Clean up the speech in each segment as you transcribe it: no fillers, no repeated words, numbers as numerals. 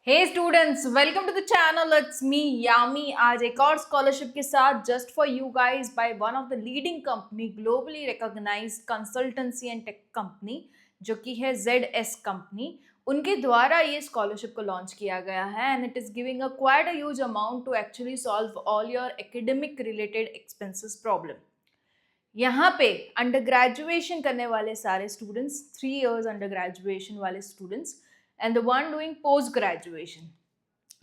Hey students, welcome to the channel. It's me Yami. आज एक और स्कॉलरशिप के साथ just for you guys by one of the leading company, globally recognised consultancy and tech company, जो कि है ZS company. उनके द्वारा ये स्कॉलरशिप को लॉन्च किया गया है and it is giving a quite a huge amount to actually solve all your academic related expenses problem. यहाँ पे अंडर ग्रेजुएशन करने वाले सारे स्टूडेंट्स, 3 इयर्स अंडर ग्रेजुएशन वाले students and the one doing post graduation,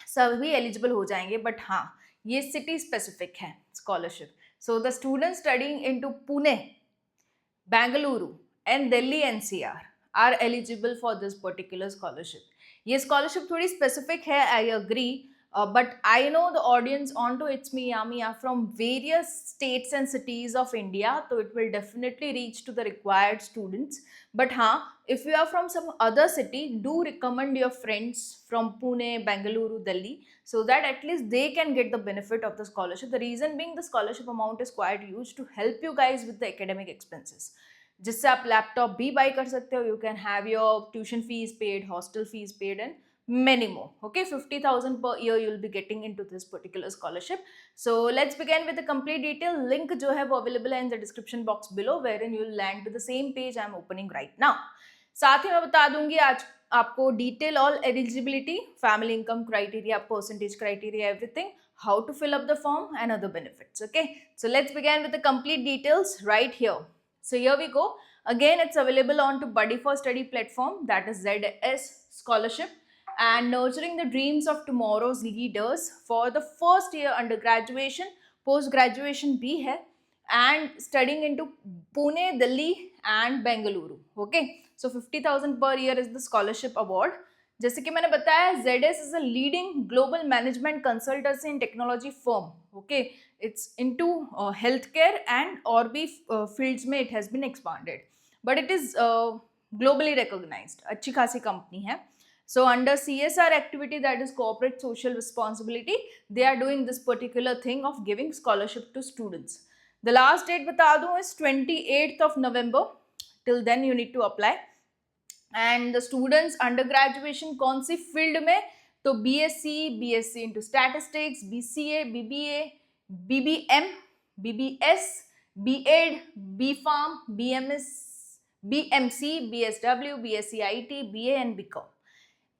सभी eligible हो जाएंगे। But हाँ, ये सिटी स्पेसिफिक है scholarship. So the student studying into Pune, Bengaluru and Delhi NCR are eligible for this particular scholarship. ये स्कॉलरशिप थोड़ी स्पेसिफिक है, I agree, but I know the audience onto It's Me Yami are from various states and cities of India, so it will definitely reach to the required students. But if you are from some other city, do recommend your friends from Pune, Bengaluru, Delhi, so that at least they can get the benefit of the scholarship. The reason being, the scholarship amount is quite huge to help you guys with the academic expenses, जिससे आप laptop भी by कर सकते हो, you can have your tuition fees paid, hostel fees paid and many more. Okay, 50,000 per year you will be getting into this particular scholarship. So let's begin with the complete detail. Link जो है वो available है in the description box below, wherein you will land to the same page I am opening right now. साथ ही मैं बता दूंगी आज आपको detail all eligibility, family income criteria, percentage criteria, everything, how to fill up the form and other benefits. Okay, so let's begin with the complete details right here. So here we go. Again, it's available on to Buddy for Study platform, that is ZS scholarship, and nurturing the dreams of tomorrow's leaders for the first year under graduation, post graduation भी है, and studying into Pune, Delhi and Bengaluru. Okay, so 50,000 per year is the scholarship award. जैसे कि मैंने बताया, ZS is a leading global management consultancy and technology firm. Okay, it's into healthcare and और भी fields में it has been expanded, but it is globally recognized. अच्छी खासी company है. So under CSR activity, that is corporate social responsibility, they are doing this particular thing of giving scholarship to students. The last date बता दूं is 28th of November. Till then you need to apply. And the students under graduation कौन सी field में, तो BSc into statistics, BCA, BBA, BBM, BBS, BEd, BPharm, BMS, BMC, BSW, BSc IT, BA and BCom.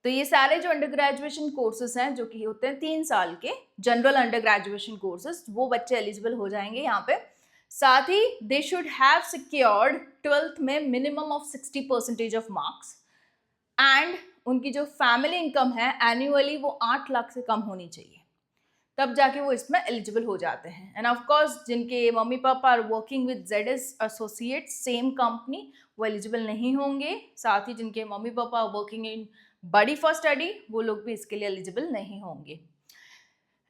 तो ये सारे जो under graduation courses हैं, जो कि होते हैं 3 साल के जनरल अंडर ग्रेजुएशन कोर्सेज, वो बच्चे एलिजिबल हो जाएंगे यहाँ पे। साथ ही they should have secured 12th में minimum of 60% of marks, and उनकी जो फैमिली इनकम है एनुअली वो 8 लाख से कम होनी चाहिए, तब जाके वो इसमें एलिजिबल हो जाते हैं। एंड ऑफ कोर्स जिनके mummy papa are working with ZS associates same company, वो एलिजिबल नहीं होंगे। साथ ही जिनके mummy papa working in buddy for study, वो लोग भी इसके लिए एलिजिबल नहीं होंगे।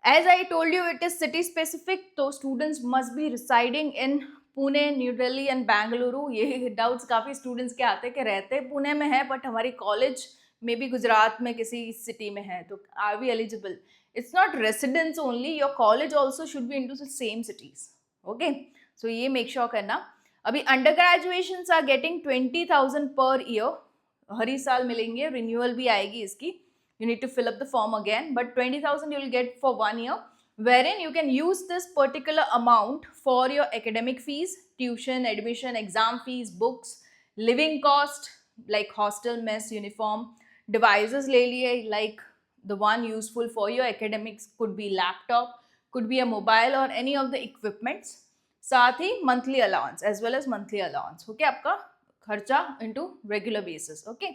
As I told you, it is city specific, तो students must be residing in Pune, new Delhi and Bengaluru. ये डाउट्स काफ़ी स्टूडेंट्स के आते हैं कि रहते पुणे में है बट हमारी कॉलेज मे बी गुजरात में किसी सिटी में है, तो are we eligible? It's not residence only, your college also should be into the same cities. Okay, so ये make sure करना। अभी under graduations are getting 20,000 per year, हर ही साल मिलेंगे, रिन्यूअल भी आएगी इसकी, you need to fill up the form again, but 20,000 you will get for 1 year, wherein you can use this particular amount for your academic fees, tuition, admission, exam fees, books, living cost like hostel, mess, uniform, devices ले लिए, like the one useful for your academics could be laptop, could be a mobile or any of the equipments. साथ ही monthly allowance as well as monthly allowance. Okay, आपका खर्चा into regular basis. Okay,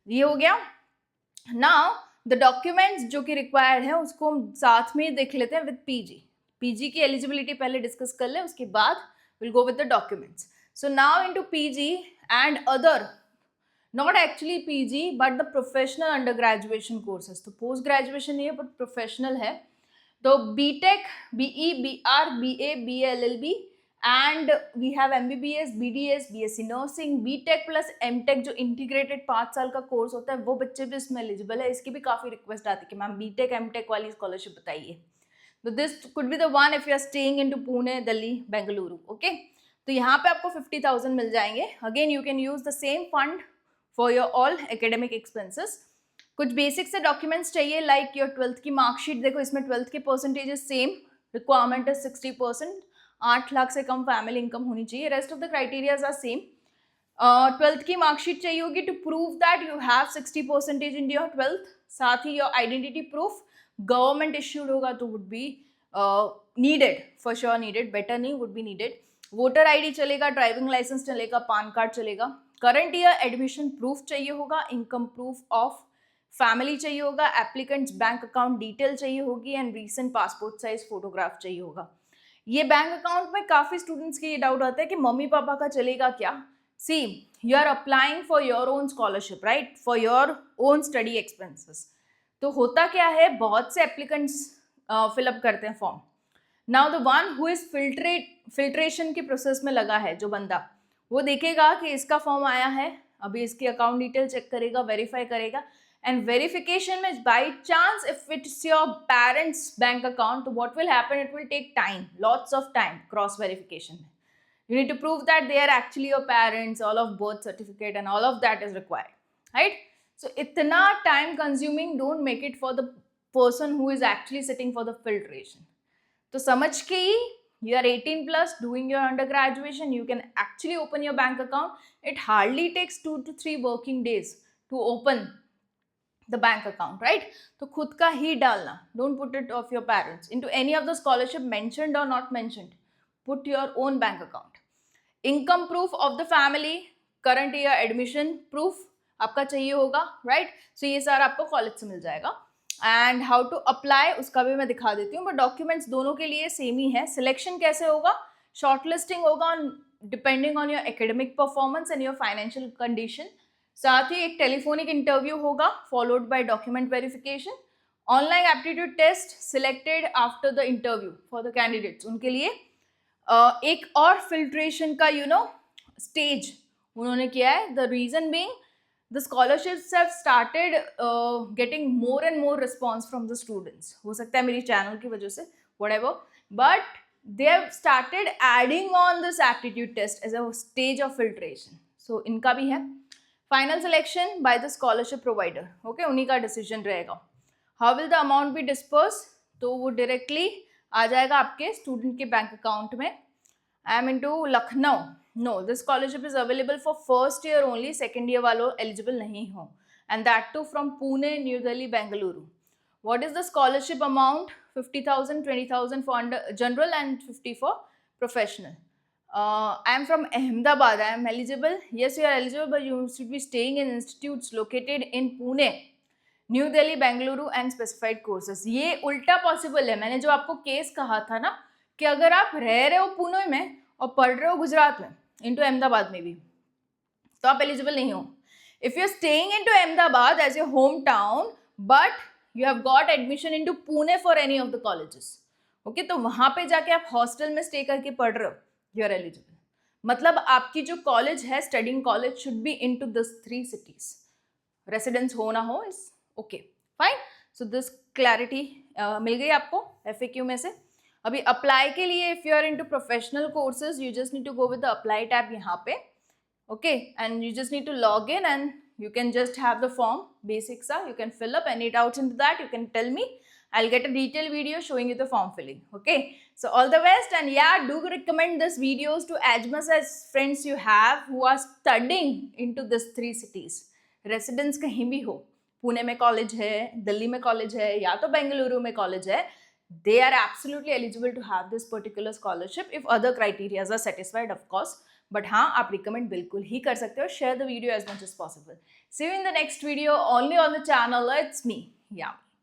ये हो गया। Now the documents जो कि required है उसको हम साथ में देख लेते हैं with PG की eligibility पहले discuss कर ले, उसके बाद we'll go with the documents. So now into PG and other, not actually PG but the professional undergraduation courses, तो post graduation नहीं है but professional है। तो BTech, BE, BR, BA, BLLB and we have MBBS, BDS, BSc Nursing, BTech plus MTech जो integrated 5 साल का course होता है, वो बच्चे भी इसमें एलिजिबल है। इसकी भी काफ़ी रिक्वेस्ट आती है कि मैम BTech, MTech वाली स्कॉलरशिप बताइए। तो this could be the one if you are staying into Pune, Delhi, Bengaluru. Okay, तो यहाँ पे आपको 50,000 मिल जाएंगे। Again you can use the same fund for your all academic expenses. कुछ बेसिक से डॉक्यूमेंट्स चाहिए लाइक योर 12th की मार्कशीट. देखो इसमें 12th के परसेंटेजेस सेम, रिक्वायरमेंट है 60%, 8 लाख से कम फैमिली इनकम होनी चाहिए. Rest of the criterias are same. 12th की मार्कशीट चाहिए होगी to prove that you have 60% in your 12th. साथ ही your identity proof government issued होगा तो would be needed, for sure needed, better नहीं, would be needed. Voter ID चलेगा, driving licence चलेगा, पान कार्ड चलेगा. करंट ईयर एडमिशन प्रूफ चाहिए होगा, इनकम प्रूफ ऑफ फैमिली चाहिए होगा, एप्लीकेंट्स बैंक अकाउंट डिटेल चाहिए होगी and recent passport size photograph चाहिए होगा. ये बैंक अकाउंट में काफी स्टूडेंट्स के ये डाउट आता है कि मम्मी पापा का चलेगा क्या. See, you are applying for your own scholarship, right, for your own study expenses. तो होता क्या है, बहुत से एप्लीकेंट्स फिलअप करते हैं form. Now the one who is filtration के प्रोसेस में लगा है, जो बंदा, वो देखेगा कि इसका फॉर्म आया है, अभी इसकी अकाउंट डिटेल चेक करेगा, वेरीफाई करेगा, एंड वेरिफिकेशन में by chance if it's your parents bank account, तो what will happen, it will take time, lots of time cross verification में. You need to prove that they are actually your parents, all of birth certificate and all of that is required, right? So itna time consuming, don't make it for the person who is actually sitting for the filtration. तो समझ के ही, you are 18 plus, doing your undergraduation, you can actually open your bank account. It hardly takes 2 to 3 working days to open the bank account, right? तो खुद का ही डालना, don't put it of your parents into any of the scholarship mentioned or not mentioned. Put your own bank account. Income proof of the family, current year admission proof आपका चाहिए होगा, right. सो ये सारा आपको कॉलेज से मिल जाएगा. And how to apply उसका भी मैं दिखा देती हूँ, बट डॉक्यूमेंट्स दोनों के लिए सेम ही है. सिलेक्शन कैसे होगा, शॉर्ट लिस्टिंग होगा depending on your academic performance and your financial condition. साथ ही एक टेलीफोनिक इंटरव्यू होगा followed by document verification. Online aptitude test selected after the interview for the candidates, उनके लिए एक और फिल्ट्रेशन का स्टेज उन्होंने किया है. The reason being the scholarships have started getting more and more response from the students. हो सकता है मेरी चैनल की वजह से, whatever, but they have started adding on this aptitude test as a stage of filtration. So इनका भी है. Final selection by the scholarship provider, okay, उन्हीं का डिसीजन रहेगा. How will the amount be disperse, तो वो डायरेक्टली आ जाएगा आपके स्टूडेंट के बैंक अकाउंट में. I am into Lucknow, no, this scholarship is available for first year only, second year वालों एलिजिबल नहीं हो, and that too from Pune, new Delhi, Bengaluru. What is the scholarship amount, 50,000, 20,000 for general and 50 for professional. I am from Ahmedabad. I am eligible. Yes, you are eligible, but you should be staying in institutes located in Pune, new Delhi, Bengaluru and specified courses. ये उल्टा possible है. मैंने जो आपको case कहा था ना कि अगर आप रह रहे हो पुणे में और पढ़ रहे हो गुजरात में, इनटू अहमदाबाद में भी, तो आप एलिजिबल नहीं हो. If you are staying into Ahmedabad as your home town but you have got admission into Pune for any of the colleges, okay, तो वहां पे जाके आप हॉस्टल में स्टे करके पढ़ रहे हो, यू आर एलिजिबल. मतलब आपकी जो कॉलेज है, studying college, should be into this 3 cities. Residence हो ना हो is okay, fine. So this clarity मिल गई आपको FAQ में से. अभी अप्लाई के लिए, if you are into professional courses, you just need to go with the apply tab यहाँ पे, okay, and you just need to log in and you can just have the form, basics are, you can fill up any doubts into that, you can tell me. I'll get a detailed video showing you the form filling, okay. So all the best, and yeah, do recommend this videos to as much as friends you have who are studying into this 3 cities. Residence कहीं भी हो, पुणे में college है, दिल्ली में college है, या तो बेंगलुरु में कॉलेज है, they are absolutely eligible to have this particular scholarship if other criteria are satisfied, of course. But हाँ, आप रिकमेंड बिल्कुल ही कर सकते हो. Share the video as much as possible. See you in the next video only on the channel. It's me yam.